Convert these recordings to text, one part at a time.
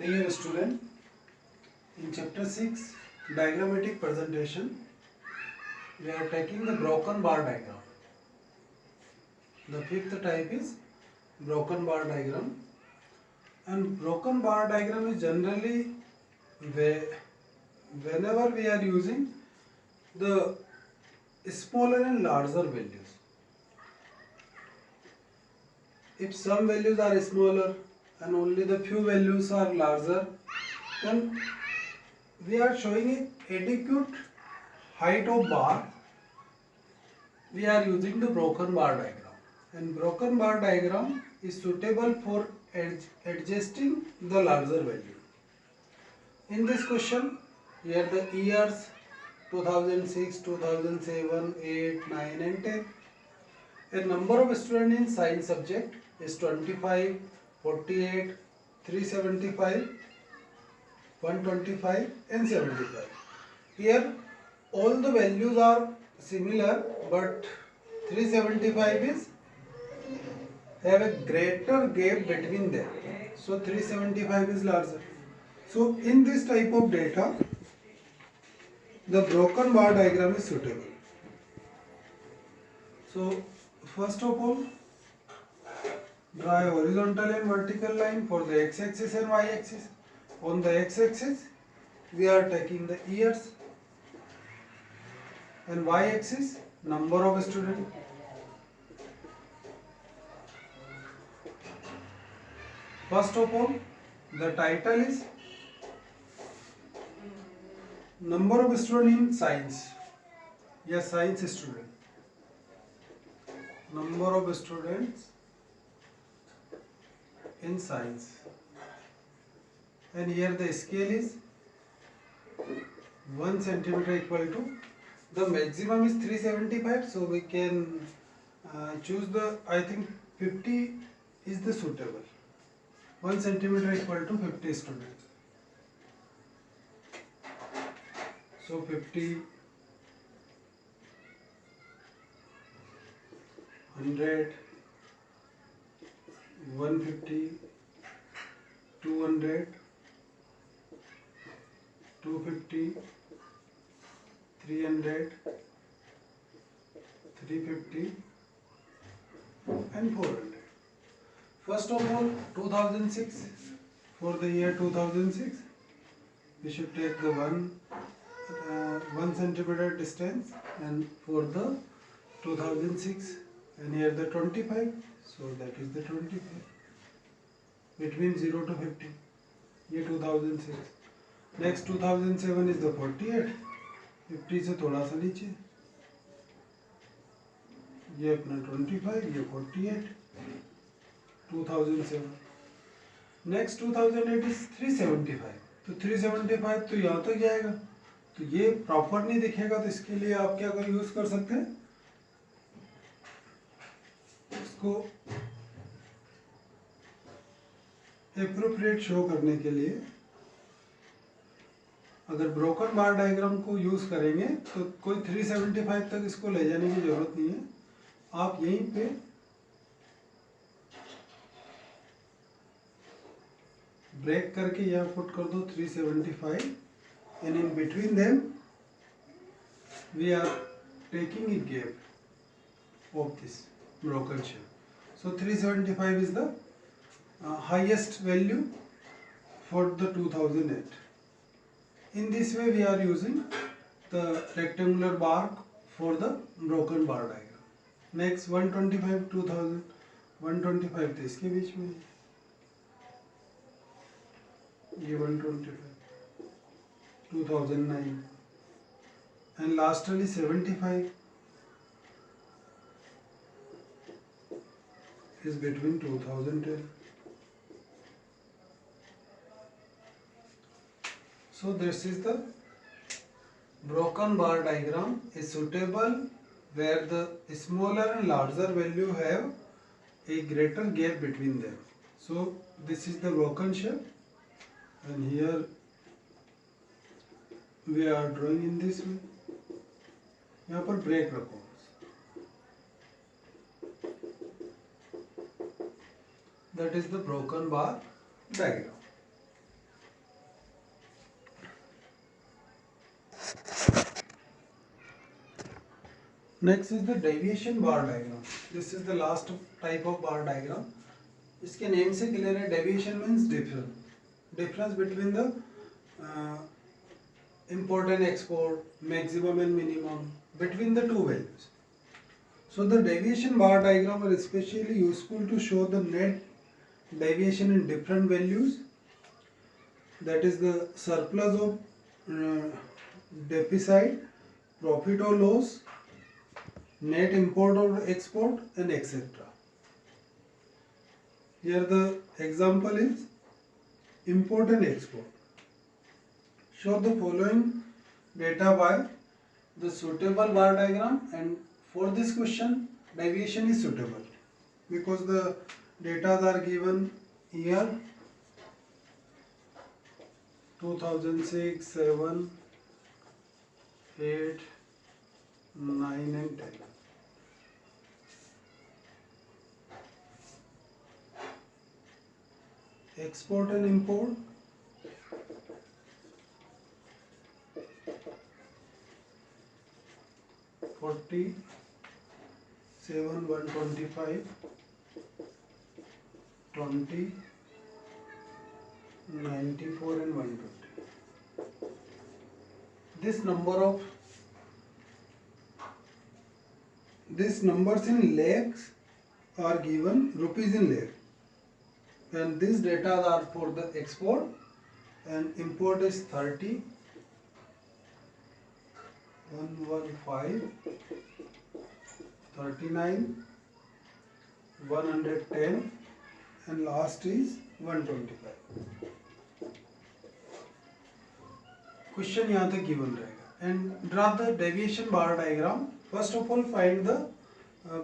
Dear student, in chapter 6 diagrammatic presentation we are taking the broken bar diagram. The fifth type is broken bar diagram, and broken bar diagram is generally whenever we are using the smaller and larger values. If some values are smaller and only the few values are larger, then we are showing adequate height of bar. We are using the broken bar diagram, and broken bar diagram is suitable for adjusting the larger value. In this question, here the years 2006, 2007, 8, 9 and 10. A number of students in science subject is 25, 48, 375, 125 and 75. Here all the values are similar, but 375 is have a greater gap between them. So 375 is larger. So in this type of data, the broken bar diagram is suitable. So first of all, draw a horizontal and vertical line for the x-axis and y-axis. On the x-axis, we are taking the years, and y-axis number of students. First of all, the title is number of students in science. Yes, science student. Number of students in science. And here the scale is 1 centimeter equal to, the maximum is 375, so we can choose the, I think 50 is the suitable. 1 centimeter equal to 50 students. So 50, 100, 150, 200, 250, 300, 350 and 400. First of all, 2006, for the year 2006, we should take the 1 centimeter distance, and for the 2006, and here the 25, so that is the 25, between 0 to 50, year 2006. Next 2007 is the 48, 50 से थोड़ा सा नीचे, ये अपना 25, ये 48, 2007. Next 2008 is 375, तो 375 तो यहाँ तक जाएगा, तो ये प्रॉपर नहीं दिखेगा, तो इसके लिए आप क्या कर यूज कर सकते हैं, इसको एप्रोप्रिएट शो करने के लिए अगर ब्रोकन बार डायग्राम को यूज करेंगे तो कोई 375 तक इसको ले जाने की जरूरत नहीं है. आप यहीं पे ब्रेक करके यहाँ पुट कर दो 375, and in between them we are taking a gap of this broken shape. So 375 is the highest value for the 2008. In this way we are using the rectangular bar for the broken bar diagram. Next 125, 2000, 125 तो इसके बीच में, ये 125, 2009, and lastly 75 is between 2010. So this is the broken bar diagram is suitable where the smaller and larger value have a greater gap between them. So this is the broken shape, and here we are drawing in this way. यहाँ पर break रखो. That is the broken bar diagram. Next is the deviation bar diagram. This is the last type of bar diagram. इसके name से clear है, deviation means difference between the important export, maximum and minimum between the two values. So the deviation bar diagram are especially useful to show the net deviation in different values, that is the surplus of deficit, profit or loss, net import or export, and etc. Here the example is import and export. Show the following data by the suitable bar diagram, and for this question deviation is suitable because the data are given year 2006, 7, 8, 9 and 10. Export and import, $47,125, $20, $94 and $120. These numbers in lakhs are given, rupees in lakh, and these data are for the export, and import is 30, 115, 39, 110 and last is 125. Question यहाँ तक given रहेगा, and draw the deviation bar diagram. First of all, find the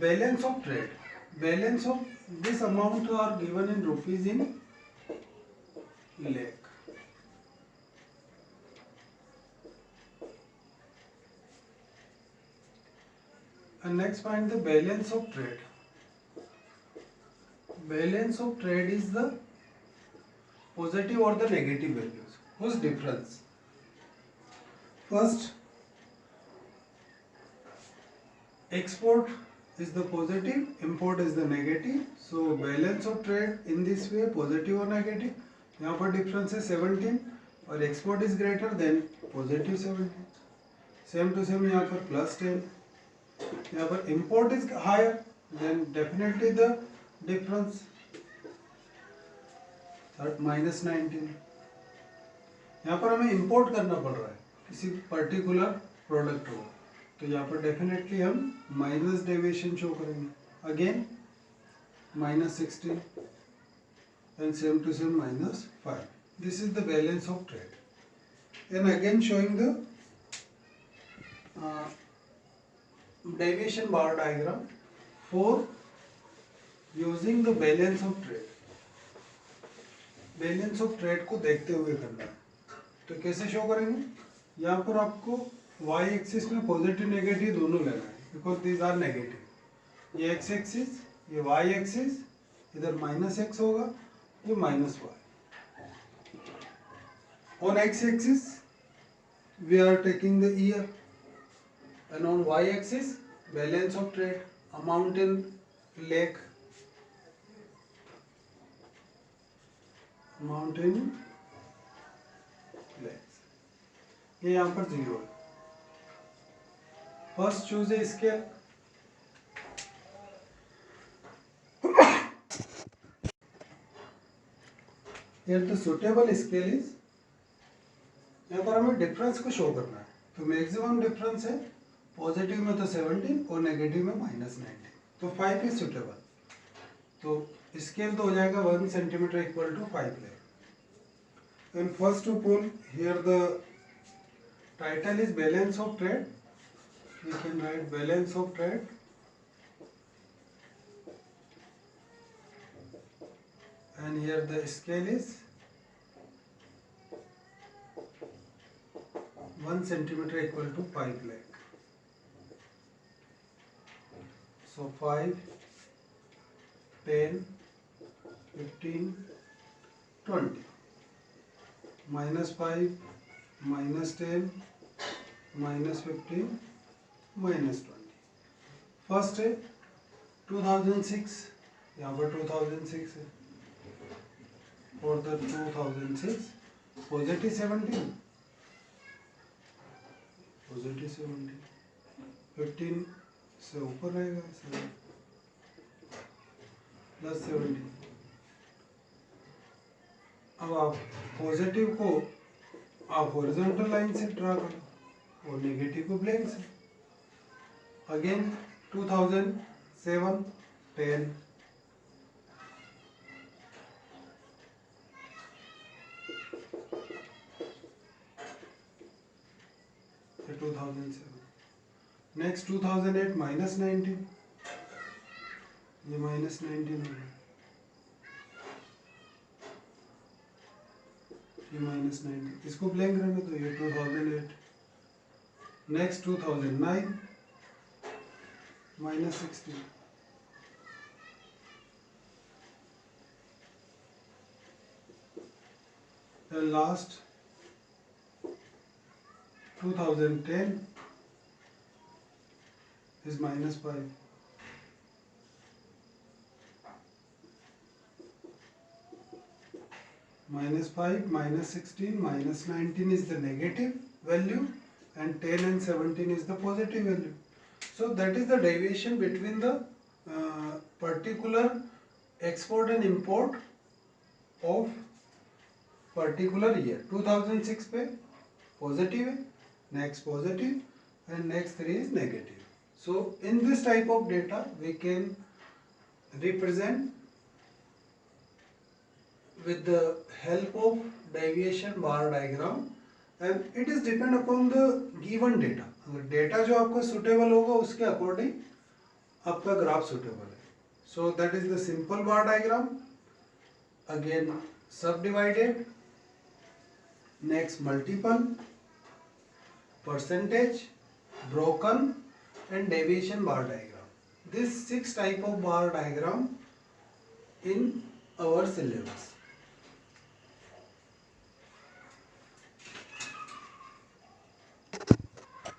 balance of trade. Balance of this amount are given in rupees in lakh. And next find the balance of trade. Balance of trade is the positive or the negative values. Whose difference? First, export is the positive, import is the negative. So balance of trade in this way, positive or negative. यहाँ पर difference है 17 और export is greater than positive 17. Same to same यहाँ पर plus 10. यहाँ पर import is higher, then definitely the difference minus 19. यहाँ पर हमें import करना पड़ रहा है किसी particular product को, तो यहाँ पर definitely हम minus deviation show करेंगे. Again minus 16 and same to same minus 5. This is the balance of trade. And again showing the deviation bar diagram for using the balance of trade. Balance of trade को देखते हुए करना है, तो कैसे show करेंगे? यहाँ पर आपको y एक्सिस में पॉजिटिव नेगेटिव दोनों लेना है, बिकॉज दीज आर नेगेटिव. ये x एक्सिस, ये y एक्सिस, इधर माइनस x होगा, ये minus y. On x axis we are taking the year, and on y axis balance of trade, amount in lakh, amount in lakhs. ये यहाँ पर 0 है. First choose a scale. Here the suitable scale is, यहाँ पर हमें difference को show करना है, तो मैक्सिमम डिफरेंस है पॉजिटिव में तो 17 और नेगेटिव में माइनस 19, तो 5 इज सुटेबल. तो स्केल तो हो जाएगा 1 centimetre equal to 5 lakh. And first of all here the title is balance of trade. We can write balance of trade, and here the scale is 1 centimeter equal to 5 lakh. So 5, 10, 15, 20. Minus 5, minus 10, minus 15, minus 20. First है 2006, यहाँ पर 2006 है, और the 2006 positive 17, positive 17, 15 से ऊपर रहेगा, 7 plus 17। अब आप पॉजिटिव को आप हॉरिजॉन्टल लाइन से ड्रा करो और नेगेटिव को ब्लैंक से। अगेन 2007, 10, ये 2007। नेक्स्ट 2008 माइनस 19, ये माइनस 19 हो गया, ये माइनस 19, इसको ब्लैंक रहने दो, ये 2008। Next 2009 minus 16, and last 2010 is minus 5. Minus 5, minus 16, minus 19 is the negative value, and 10 and 17 is the positive value. So that is the deviation between the particular export and import of particular year. 2006 पे positive है, next positive, and next 3 is negative. So in this type of data we can represent with the help of deviation bar diagram, and it is depend upon the given data. अगर data जो आपको suitable होगा उसके according आपका graph suitable है. So that is the simple bar diagram. Again subdivided, next multiple, percentage, broken, and deviation bar diagram. This 6 type of bar diagram in our syllabus.